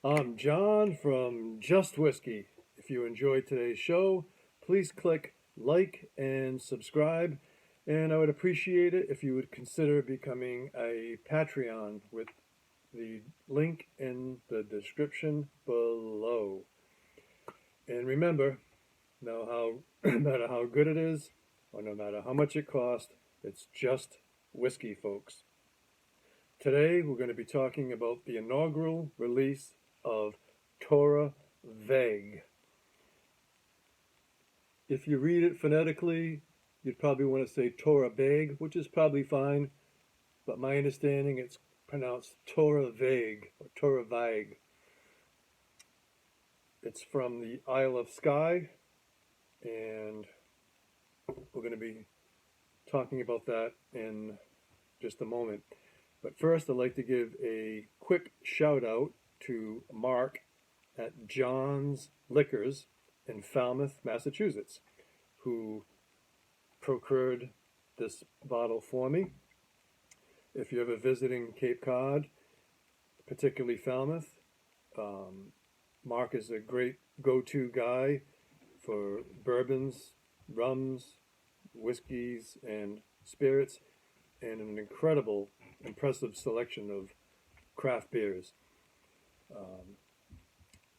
I'm John from Just Whiskey. If you enjoyed today's show, please click like and subscribe. And I would appreciate it if you would consider becoming a Patreon with the link in the description below. And remember, no matter how good it is, or no matter how much it costs, it's just whiskey, folks. Today we're going to be talking about the inaugural release of Torabhaig. If you read it phonetically, you'd probably want to say Torabhaig, which is probably fine, but my understanding it's pronounced Torabhaig or Torabhaig. It's from the Isle of Skye, and we're going to be talking about that in just a moment. But first, I'd like to give a quick shout out to Mark at John's Liquors in Falmouth, Massachusetts, who procured this bottle for me. If you're ever visiting Cape Cod, particularly Falmouth, Mark is a great go-to guy for bourbons, rums, whiskeys, and spirits, and an impressive selection of craft beers.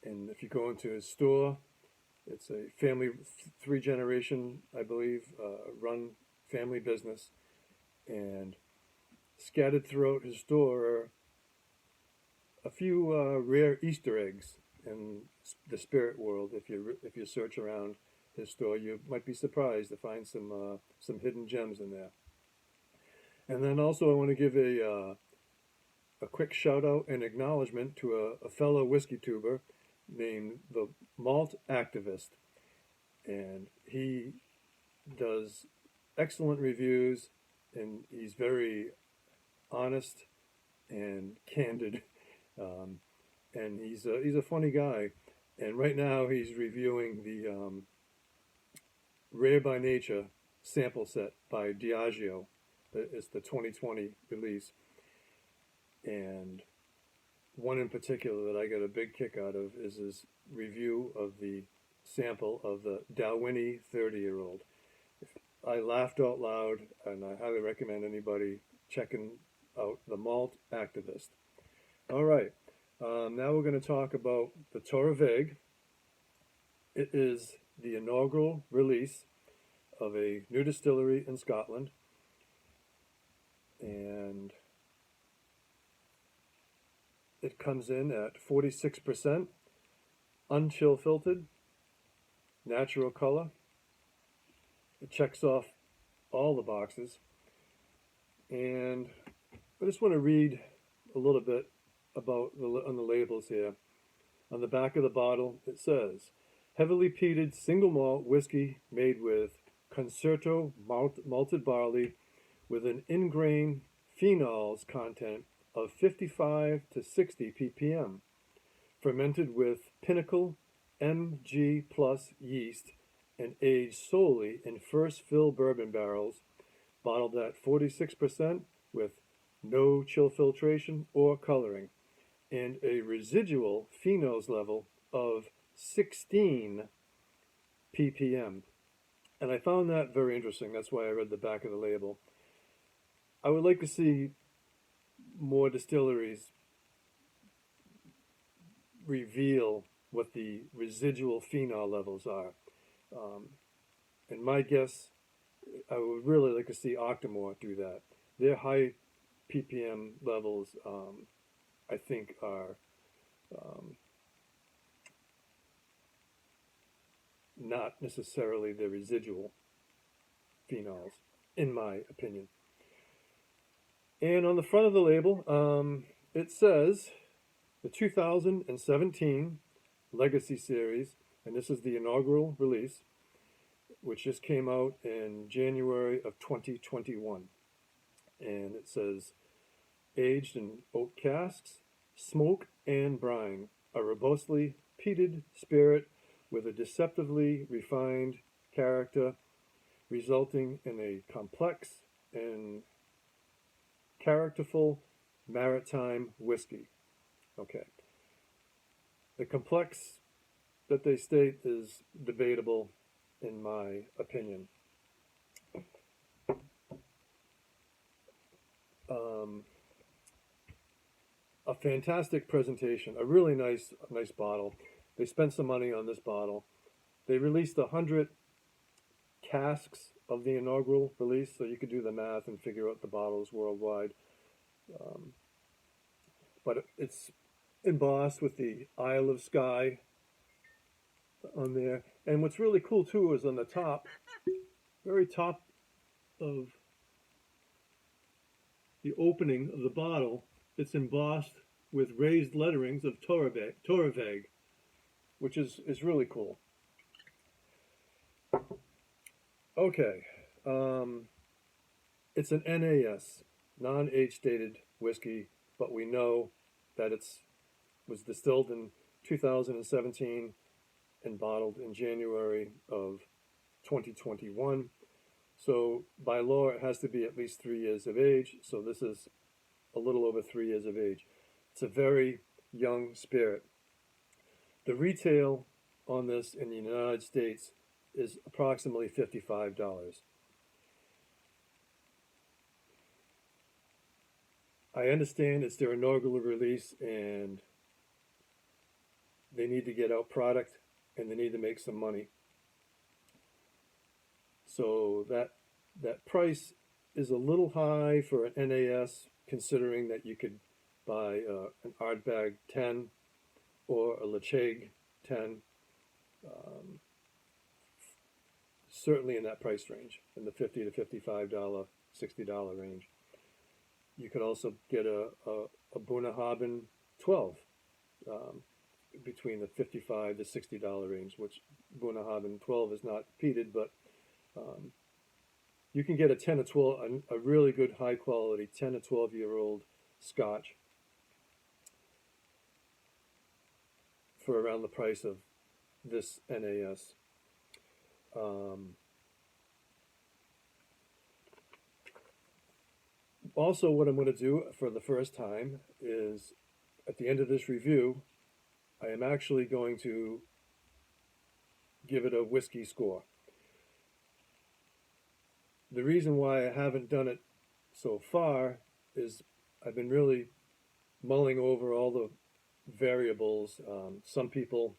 And if you go into his store, it's a family, three generation, I believe, run family business. And scattered throughout his store are a few rare Easter eggs in the spirit world. If you search around his store, you might be surprised to find some hidden gems in there. And then also I want to give a quick shout out and acknowledgement to a fellow whiskey tuber named the Malt Activist, and he does excellent reviews, and he's very honest and candid, and he's a funny guy. And right now he's reviewing the Rare by Nature sample set by Diageo. It's the 2020 release, and one in particular that I got a big kick out of is his review of the sample of the Dalwhinnie 30-year-old. I laughed out loud, and I highly recommend anybody checking out the Malt Activist. All right, now we're going to talk about the Torabhaig. It is the inaugural release of a new distillery in Scotland, and it comes in at 46%, unchill filtered, natural color. It checks off all the boxes. And I just want to read a little bit about on the labels here. On the back of the bottle, it says, heavily peated single malt whiskey made with concerto malted barley with an in-grain phenols content of 55 to 60 ppm, fermented with Pinnacle MG plus yeast and aged solely in first fill bourbon barrels, bottled at 46% with no chill filtration or coloring, and a residual phenols level of 16 ppm. And I found that very interesting. That's why I read the back of the label. I would like to see more distilleries reveal what the residual phenol levels are. And my guess, I would really like to see Octomore do that. Their high ppm levels, I think, are not necessarily the residual phenols, in my opinion. And on the front of the label, it says the 2017 Legacy Series, and this is the inaugural release, which just came out in January of 2021. And it says, aged in oak casks, smoke and brine, a robustly peated spirit with a deceptively refined character, resulting in a complex and characterful maritime whiskey. Okay. The complex that they state is debatable, in my opinion. A fantastic presentation, a really nice bottle. They spent some money on this bottle. They released 100 casks of the inaugural release, so you could do the math and figure out the bottles worldwide. But it's embossed with the Isle of Skye on there. And what's really cool too is on the top, very top of the opening of the bottle, it's embossed with raised letterings of Torabhaig, which is really cool. Okay, it's an NAS, non-age dated whiskey, but we know that it was distilled in 2017 and bottled in January of 2021. So by law, it has to be at least 3 years of age. So this is a little over 3 years of age. It's a very young spirit. The retail on this in the United States is approximately $55. I understand it's their inaugural release and they need to get out product and they need to make some money. So that price is a little high for an NAS, considering that you could buy an Ardbeg 10 or a Lacheg 10, certainly in that price range, in the $50 to $55, $60 range. You could also get a Bunnahabhain 12 between the $55 to $60 range, which Bunnahabhain 12 is not peated, but you can get a 10 to 12, a really good high quality 10 to 12-year-old scotch for around the price of this NAS. Also, what I'm going to do for the first time is, at the end of this review, I am actually going to give it a whiskey score. The reason why I haven't done it so far is I've been really mulling over all the variables. Some people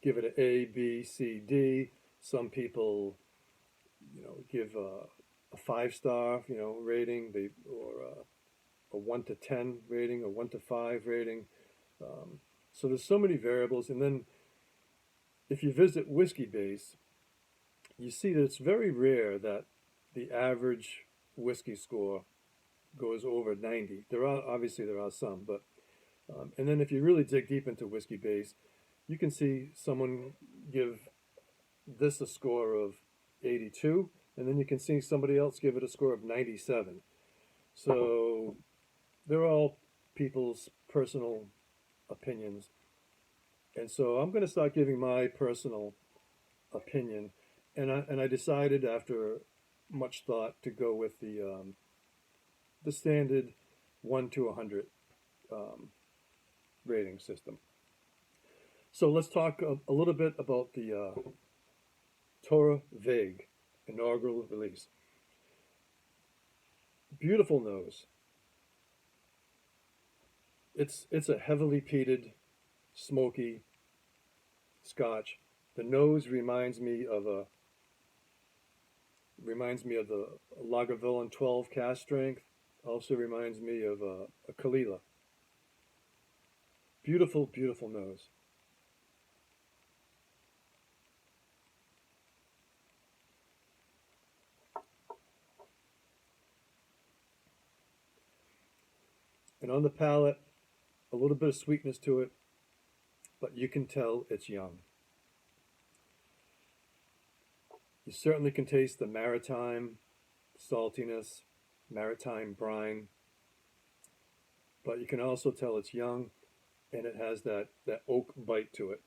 give it an A, B, C, D. Some people, give a 5-star, rating, or a 1 to 10 rating, a 1 to 5 rating. So there's so many variables. And then if you visit Whiskey Base, you see that it's very rare that the average whiskey score goes over 90. There are some, but and then if you really dig deep into Whiskey Base, you can see someone give this a score of 82, and then you can see somebody else give it a score of 97. So they're all people's personal opinions. And so I'm going to start giving my personal opinion. And I decided after much thought to go with the standard 1 to 100 rating system. So let's talk a little bit about the Torabhaig inaugural release. Beautiful nose. It's a heavily peated, smoky scotch. The nose reminds me of the Lagavulin 12 cask strength. Also reminds me of a Kalila. Beautiful, beautiful nose. And on the palate, a little bit of sweetness to it, but you can tell it's young. You certainly can taste the maritime saltiness, maritime brine, but you can also tell it's young, and it has that oak bite to it.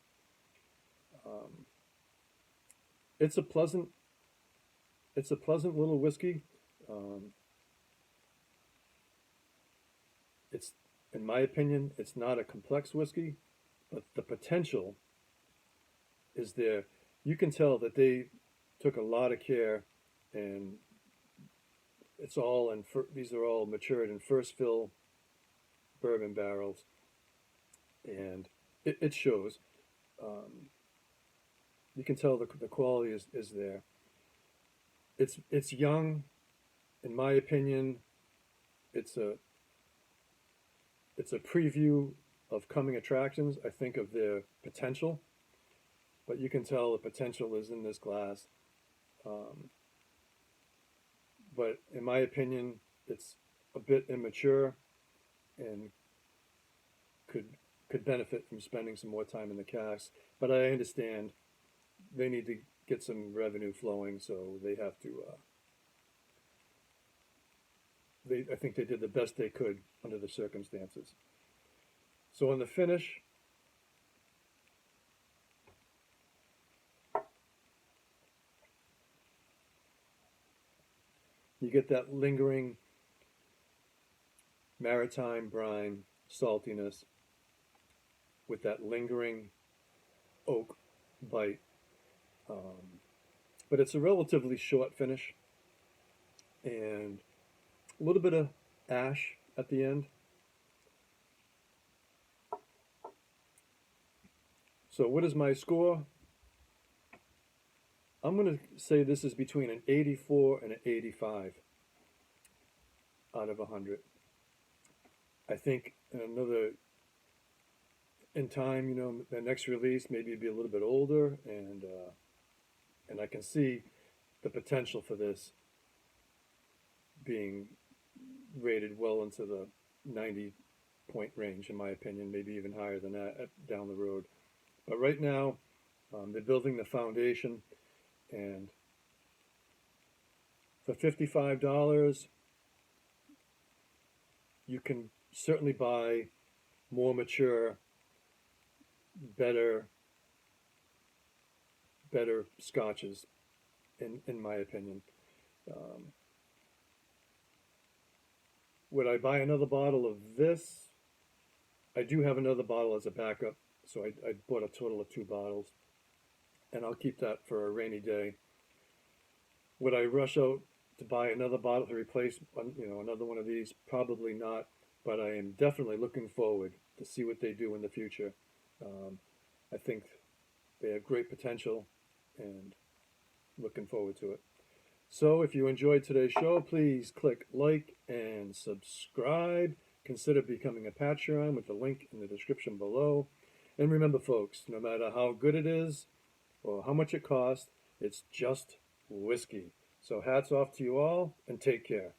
It's a pleasant little whiskey. It's, in my opinion, it's not a complex whiskey. but the potential is there. You can tell that they took a lot of care, and it's all in. These are all matured in first fill bourbon barrels, and it shows. Um, you can tell the quality is there. It's young, in my opinion. It's a it's a preview of coming attractions. I think of their potential, but you can tell the potential is in this glass. Um, but in my opinion, it's a bit immature and could could benefit from spending some more time in the casks. But I understand they need to get some revenue flowing, so they have to. I think they did the best they could under the circumstances. So on the finish, you get that lingering maritime brine saltiness with that lingering oak bite. But it's a relatively short finish and a little bit of ash at the end. So what is my score? I'm going to say this is between an 84 and an 85 out of 100. I think in time, the next release maybe be a little bit older, and I can see the potential for this being rated well into the 90-point range, in my opinion, maybe even higher than that down the road. But right now, they're building the foundation, and for $55, you can certainly buy more mature, better scotches, in my opinion. Would I buy another bottle of this? I do have another bottle as a backup, so I bought a total of 2 bottles, and I'll keep that for a rainy day. Would I rush out to buy another bottle to replace, another one of these? Probably not, but I am definitely looking forward to see what they do in the future. I think they have great potential, and looking forward to it. So if you enjoyed today's show, please click like and subscribe. Consider becoming a Patreon with the link in the description below. And remember, folks, no matter how good it is or how much it costs, it's just whiskey. So hats off to you all, and take care.